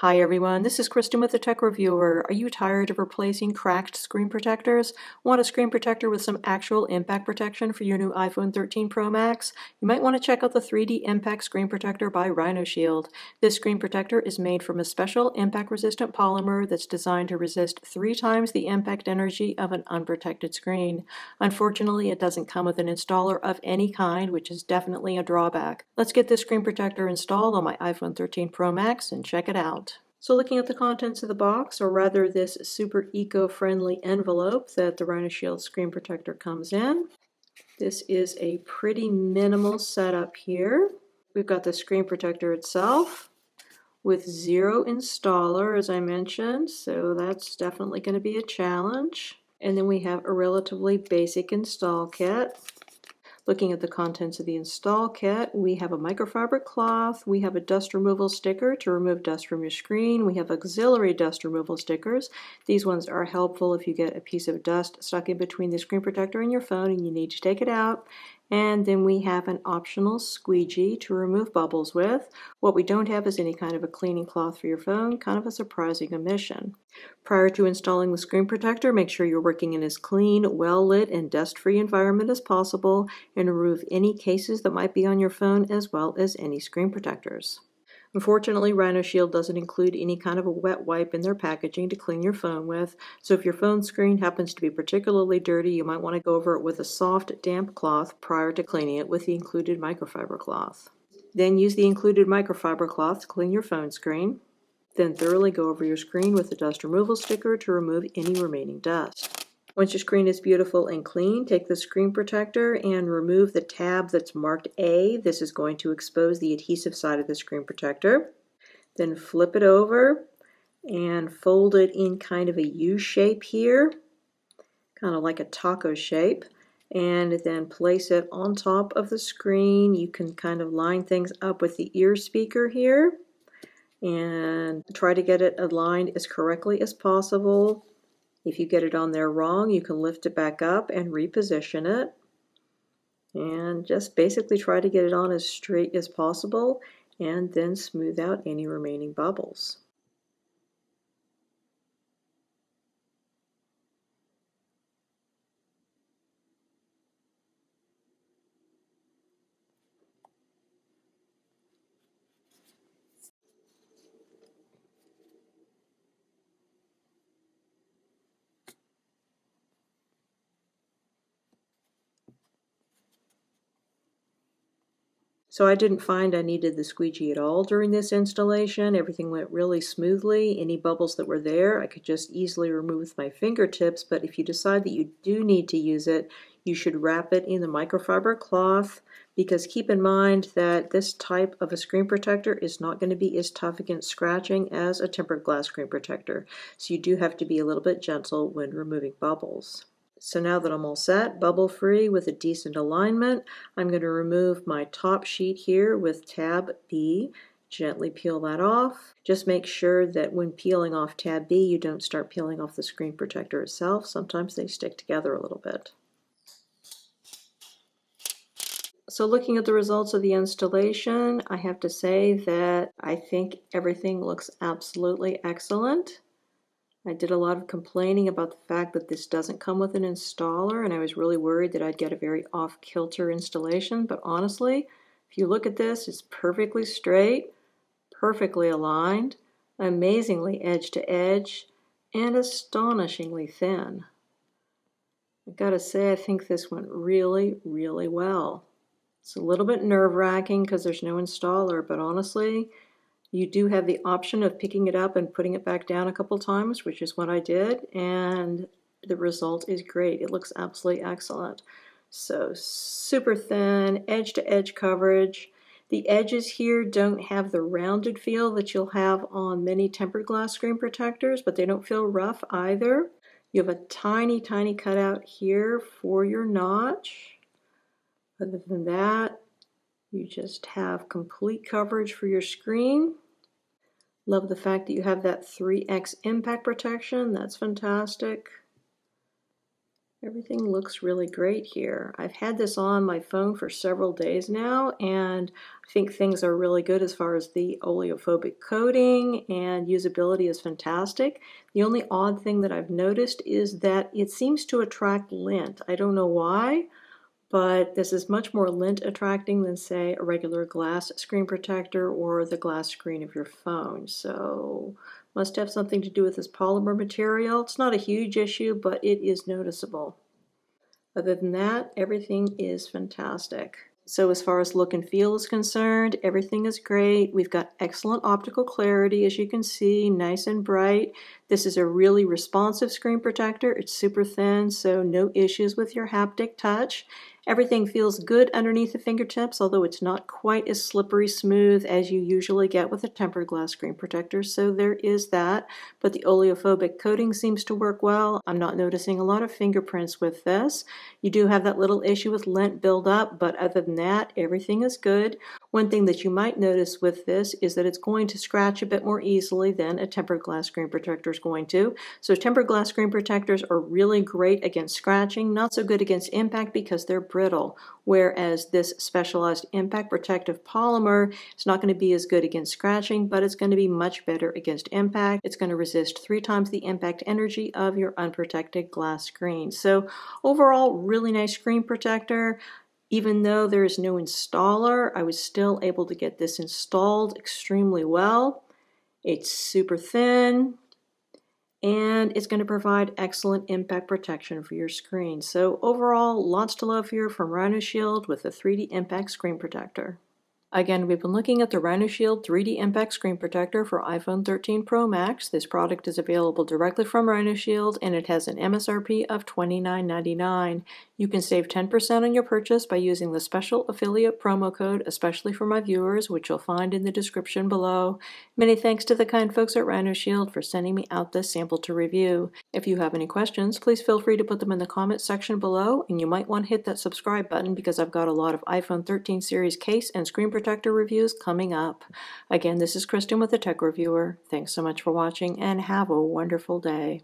Hi everyone, this is Kristen with the Tech Reviewer. Are you tired of replacing cracked screen protectors? Want a screen protector with some actual impact protection for your new iPhone 13 Pro Max? You might want to check out the 3D Impact Screen Protector by RhinoShield. This screen protector is made from a special impact-resistant polymer that's designed to resist 3 times the impact energy of an unprotected screen. Unfortunately, it doesn't come with an installer of any kind, which is definitely a drawback. Let's get this screen protector installed on my iPhone 13 Pro Max and check it out. So looking at the contents of the box, or rather this super eco-friendly envelope that the RhinoShield screen protector comes in, this is a pretty minimal setup here. We've got the screen protector itself with 0 installer, as I mentioned, so that's definitely going to be a challenge. And then we have a relatively basic install kit. Looking at the contents of the install kit, we have a microfiber cloth, we have a dust removal sticker to remove dust from your screen, we have auxiliary dust removal stickers. These ones are helpful if you get a piece of dust stuck in between the screen protector and your phone and you need to take it out. And then we have an optional squeegee to remove bubbles with. What we don't have is any kind of a cleaning cloth for your phone, kind of a surprising omission. Prior to installing the screen protector, make sure you're working in as clean, well-lit, and dust-free environment as possible, and remove any cases that might be on your phone as well as any screen protectors. Unfortunately, RhinoShield doesn't include any kind of a wet wipe in their packaging to clean your phone with, so if your phone screen happens to be particularly dirty, you might want to go over it with a soft, damp cloth prior to cleaning it with the included microfiber cloth. Then use the included microfiber cloth to clean your phone screen. Then thoroughly go over your screen with the dust removal sticker to remove any remaining dust. Once your screen is beautiful and clean, take the screen protector and remove the tab that's marked A. This is going to expose the adhesive side of the screen protector. Then flip it over and fold it in kind of a U shape here, kind of like a taco shape, and then place it on top of the screen. You can kind of line things up with the ear speaker here and try to get it aligned as correctly as possible. If you get it on there wrong, you can lift it back up and reposition it. And just basically try to get it on as straight as possible and then smooth out any remaining bubbles. So I didn't find I needed the squeegee at all during this installation. Everything went really smoothly. Any bubbles that were there, I could just easily remove with my fingertips, but if you decide that you do need to use it, you should wrap it in the microfiber cloth, because keep in mind that this type of a screen protector is not going to be as tough against scratching as a tempered glass screen protector. So you do have to be a little bit gentle when removing bubbles. So now that I'm all set, bubble-free with a decent alignment, I'm going to remove my top sheet here with tab B. Gently peel that off. Just make sure that when peeling off tab B, you don't start peeling off the screen protector itself. Sometimes they stick together a little bit. So looking at the results of the installation, I have to say that I think everything looks absolutely excellent. I did a lot of complaining about the fact that this doesn't come with an installer, and I was really worried that I'd get a very off-kilter installation, but honestly, if you look at this, it's perfectly straight, perfectly aligned, amazingly edge to edge, and astonishingly thin. I've got to say, I think this went really, really well. It's a little bit nerve-wracking because there's no installer, but honestly, you do have the option of picking it up and putting it back down a couple times, which is what I did, and the result is great. It looks absolutely excellent. So super thin, edge-to-edge coverage. The edges here don't have the rounded feel that you'll have on many tempered glass screen protectors, but they don't feel rough either. You have a tiny, tiny cutout here for your notch. Other than that, you just have complete coverage for your screen. Love the fact that you have that 3x impact protection. That's fantastic. Everything looks really great here. I've had this on my phone for several days now, and I think things are really good as far as the oleophobic coating, and usability is fantastic. The only odd thing that I've noticed is that it seems to attract lint. I don't know why, but this is much more lint attracting than, say, a regular glass screen protector or the glass screen of your phone. So must have something to do with this polymer material. It's not a huge issue, but it is noticeable. Other than that, everything is fantastic. So as far as look and feel is concerned, everything is great. We've got excellent optical clarity, as you can see, nice and bright. This is a really responsive screen protector. It's super thin, so no issues with your haptic touch. Everything feels good underneath the fingertips, although it's not quite as slippery smooth as you usually get with a tempered glass screen protector, so there is that. But the oleophobic coating seems to work well. I'm not noticing a lot of fingerprints with this. You do have that little issue with lint buildup, but other than that, everything is good. One thing that you might notice with this is that it's going to scratch a bit more easily than a tempered glass screen protector is going to. So tempered glass screen protectors are really great against scratching, not so good against impact because they're brittle, whereas this specialized impact protective polymer is not going to be as good against scratching, but it's going to be much better against impact. It's going to resist 3 times the impact energy of your unprotected glass screen. So overall, really nice screen protector. Even though there is no installer, I was still able to get this installed extremely well. It's super thin, and it's going to provide excellent impact protection for your screen. So overall, lots to love here from RhinoShield with the 3D Impact Screen Protector. Again, we've been looking at the RhinoShield 3D Impact Screen Protector for iPhone 13 Pro Max. This product is available directly from RhinoShield, and it has an MSRP of $29.99. You can save 10% on your purchase by using the special affiliate promo code, especially for my viewers, which you'll find in the description below. Many thanks to the kind folks at RhinoShield for sending me out this sample to review. If you have any questions, please feel free to put them in the comments section below, and you might want to hit that subscribe button because I've got a lot of iPhone 13 series case and screen protector reviews coming up. Again, this is Kristen with the Tech Reviewer. Thanks so much for watching, and have a wonderful day.